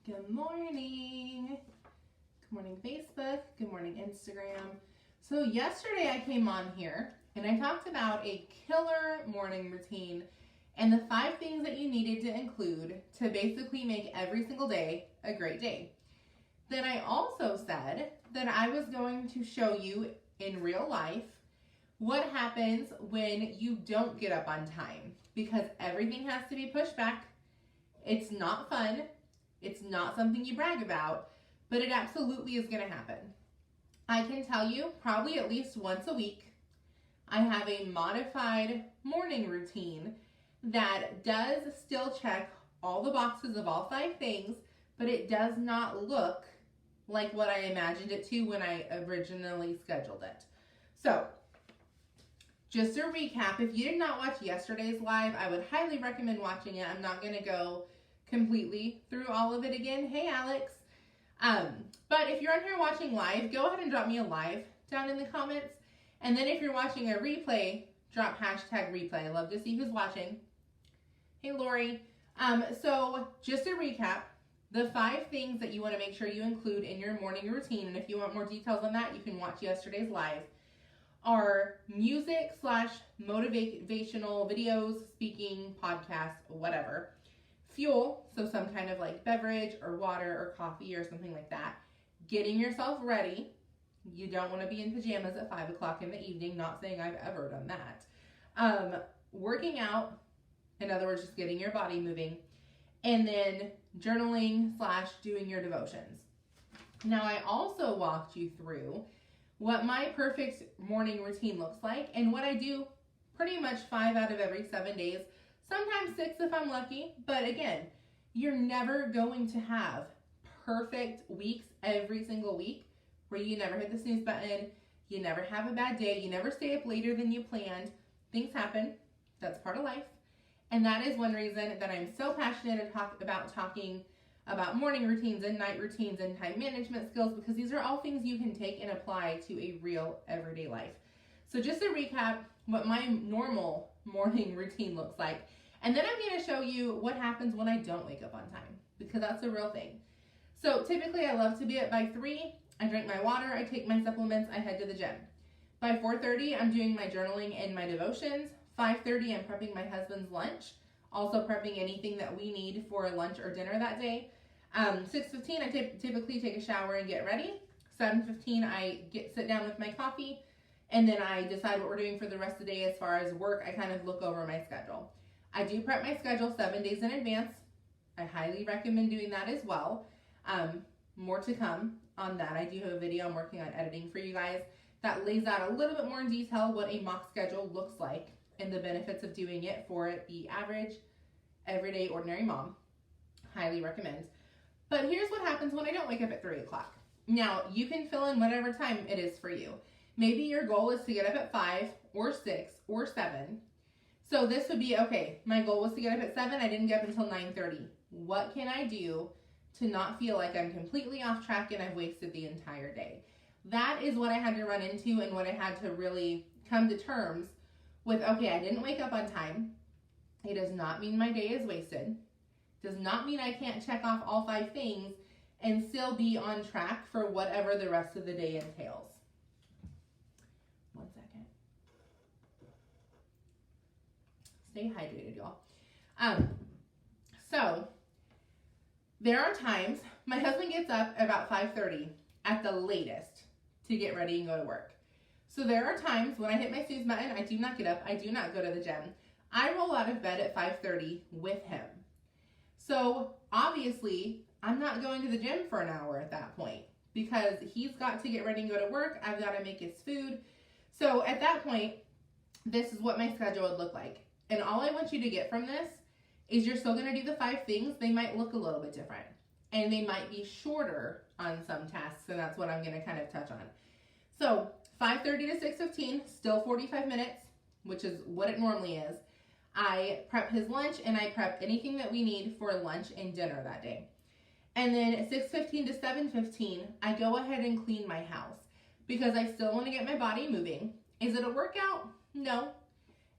Good morning. Good morning, Facebook. Good morning, Instagram. So yesterday I came on here and I talked about a killer morning routine and the 5 things that you needed to include to basically make every single day a great day. Then I also said that I was going to show you in real life what happens when you don't get up on time, because everything has to be pushed back. It's not fun. It's not something you brag about, but it absolutely is going to happen. I can tell you probably at least once a week, I have a modified morning routine that does still check all the boxes of all 5 things, but it does not look like what I imagined it to when I originally scheduled it. So, just a recap, if you did not watch yesterday's live, I would highly recommend watching it. I'm not going to go completely through all of it again. Hey, Alex. But if you're on here watching live, go ahead and drop me a live down in the comments. And then if you're watching a replay, drop hashtag replay. I love to see who's watching. Hey, Lori. So just a recap, the 5 things that you want to make sure you include in your morning routine, and if you want more details on that, you can watch yesterday's live, are music / motivational videos, speaking, podcasts, whatever. Fuel, so some kind of like beverage or water or coffee or something like that. Getting yourself ready. You don't want to be in pajamas at 5 o'clock in the evening. Not saying I've ever done that. Working out, in other words, just getting your body moving. And then journaling / doing your devotions. Now, I also walked you through what my perfect morning routine looks like and what I do pretty much 5 out of every 7 days. Sometimes 6 if I'm lucky, but again, you're never going to have perfect weeks every single week where you never hit the snooze button, you never have a bad day, you never stay up later than you planned. Things happen. That's part of life. And that is one reason that I'm so passionate about talking about morning routines and night routines and time management skills, because these are all things you can take and apply to a real everyday life. So just to recap what my normal morning routine looks like. And then I'm going to show you what happens when I don't wake up on time, because that's a real thing. So typically I love to be up by 3. I drink my water, I take my supplements, I head to the gym. By 4:30, I'm doing my journaling and my devotions. 5:30, I'm prepping my husband's lunch, also prepping anything that we need for lunch or dinner that day. 6:15, I typically take a shower and get ready. 7:15, I sit down with my coffee, and then I decide what we're doing for the rest of the day as far as work. I kind of look over my schedule. I do prep my schedule 7 days in advance. I highly recommend doing that as well. More to come on that. I do have a video I'm working on editing for you guys that lays out a little bit more in detail what a mock schedule looks like and the benefits of doing it for the average, everyday, ordinary mom. Highly recommend. But here's what happens when I don't wake up at 3 o'clock. Now, you can fill in whatever time it is for you. Maybe your goal is to get up at 5 or 6 or 7. So this would be, okay, my goal was to get up at 7. I didn't get up until 9:30. What can I do to not feel like I'm completely off track and I've wasted the entire day? That is what I had to run into and what I had to really come to terms with. Okay, I didn't wake up on time. It does not mean my day is wasted. Does not mean I can't check off all 5 things and still be on track for whatever the rest of the day entails. One second. Stay hydrated, y'all. So there are times my husband gets up about 5:30 at the latest to get ready and go to work. So there are times when I hit my snooze button, I do not get up, I do not go to the gym. I roll out of bed at 5:30 with him. So obviously, I'm not going to the gym for an hour at that point because he's got to get ready and go to work. I've got to make his food. So at that point, this is what my schedule would look like. And all I want you to get from this is you're still going to do the 5 things. They might look a little bit different and they might be shorter on some tasks. And that's what I'm going to kind of touch on. So 5:30 to 6:15, still 45 minutes, which is what it normally is. I prep his lunch and I prep anything that we need for lunch and dinner that day. And then at 6:15 to 7:15, I go ahead and clean my house because I still want to get my body moving. Is it a workout? No.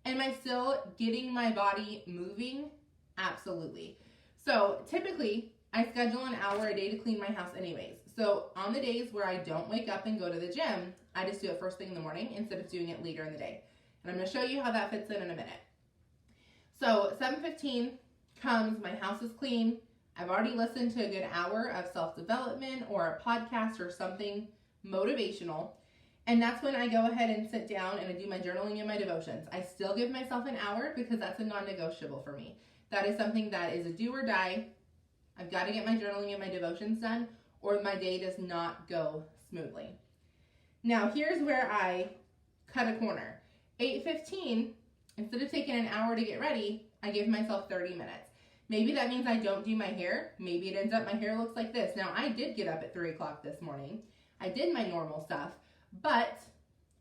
Am I still getting my body moving? Absolutely. So typically, I schedule an hour a day to clean my house anyways. So on the days where I don't wake up and go to the gym, I just do it first thing in the morning instead of doing it later in the day. And I'm going to show you how that fits in a minute. So 7:15 comes, my house is clean. I've already listened to a good hour of self-development or a podcast or something motivational. And that's when I go ahead and sit down and I do my journaling and my devotions. I still give myself an hour because that's a non-negotiable for me. That is something that is a do or die. I've got to get my journaling and my devotions done or my day does not go smoothly. Now here's where I cut a corner. 8:15, instead of taking an hour to get ready, I give myself 30 minutes. Maybe that means I don't do my hair. Maybe it ends up my hair looks like this. Now I did get up at 3 o'clock this morning. I did my normal stuff, but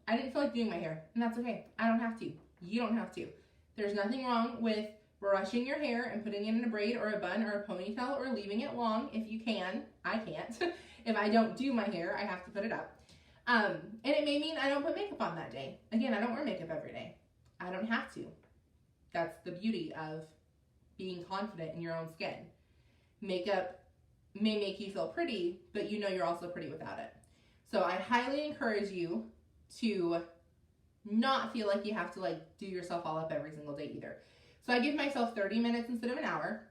I didn't feel like doing my hair, and that's okay. I don't have to. You don't have to. There's nothing wrong with brushing your hair and putting it in a braid or a bun or a ponytail or leaving it long if you can. I can't. If I don't do my hair, I have to put it up. And it may mean I don't put makeup on that day. Again, I don't wear makeup every day. I don't have to. That's the beauty of being confident in your own skin. Makeup may make you feel pretty, but you know you're also pretty without it. So I highly encourage you to not feel like you have to do yourself all up every single day either. So I give myself 30 minutes instead of an hour,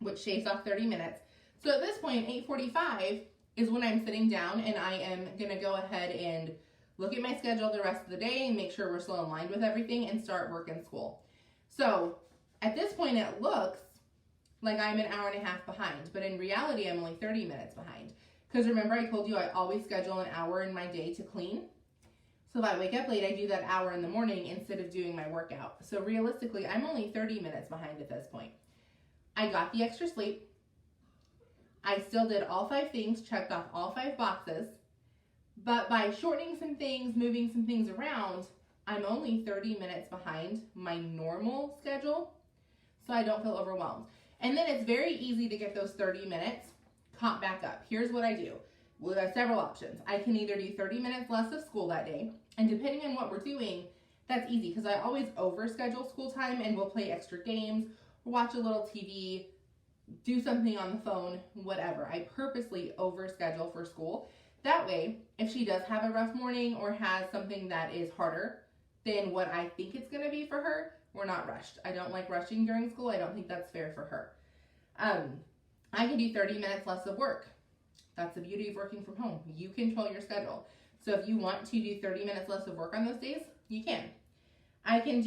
which shaves off 30 minutes. So at this point, 8:45 is when I'm sitting down and I am going to go ahead and look at my schedule the rest of the day and make sure we're still in line with everything and start work and school. So at this point, it looks like I'm an hour and a half behind, but in reality, I'm only 30 minutes behind. Because remember, I told you I always schedule an hour in my day to clean. So if I wake up late, I do that hour in the morning instead of doing my workout. So realistically, I'm only 30 minutes behind at this point. I got the extra sleep. I still did all 5 things, checked off all 5 boxes. But by shortening some things, moving some things around, I'm only 30 minutes behind my normal schedule. So I don't feel overwhelmed. And then it's very easy to get those 30 minutes caught back up. Here's what I do. We have several options. I can either do 30 minutes less of school that day, and depending on what we're doing, that's easy because I always overschedule school time and we'll play extra games, watch a little TV, do something on the phone, whatever. I purposely overschedule for school. That way, if she does have a rough morning or has something that is harder than what I think it's going to be for her, we're not rushed. I don't like rushing during school. I don't think that's fair for her. I can do 30 minutes less of work. That's the beauty of working from home. You control your schedule. So if you want to do 30 minutes less of work on those days, you can. I can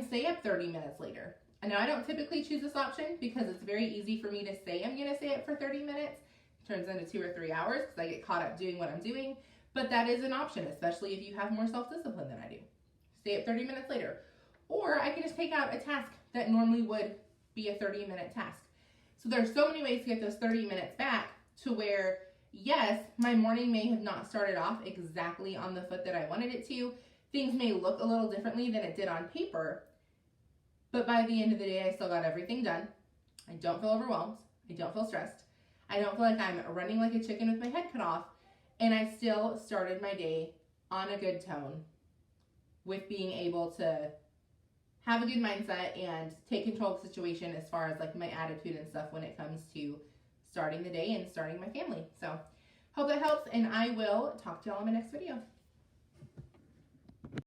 stay up 30 minutes later. And now I don't typically choose this option because it's very easy for me to say I'm going to stay up for 30 minutes. It turns into 2 or 3 hours because I get caught up doing what I'm doing. But that is an option, especially if you have more self-discipline than I do. Stay up 30 minutes later. Or I can just take out a task that normally would be a 30-minute task. So there's so many ways to get those 30 minutes back to where, yes, my morning may have not started off exactly on the foot that I wanted it to. Things may look a little differently than it did on paper, but by the end of the day, I still got everything done. I don't feel overwhelmed. I don't feel stressed. I don't feel like I'm running like a chicken with my head cut off, and I still started my day on a good tone with being able to have a good mindset and take control of the situation as far as my attitude and stuff when it comes to starting the day and starting my family. So hope that helps, and I will talk to y'all in my next video.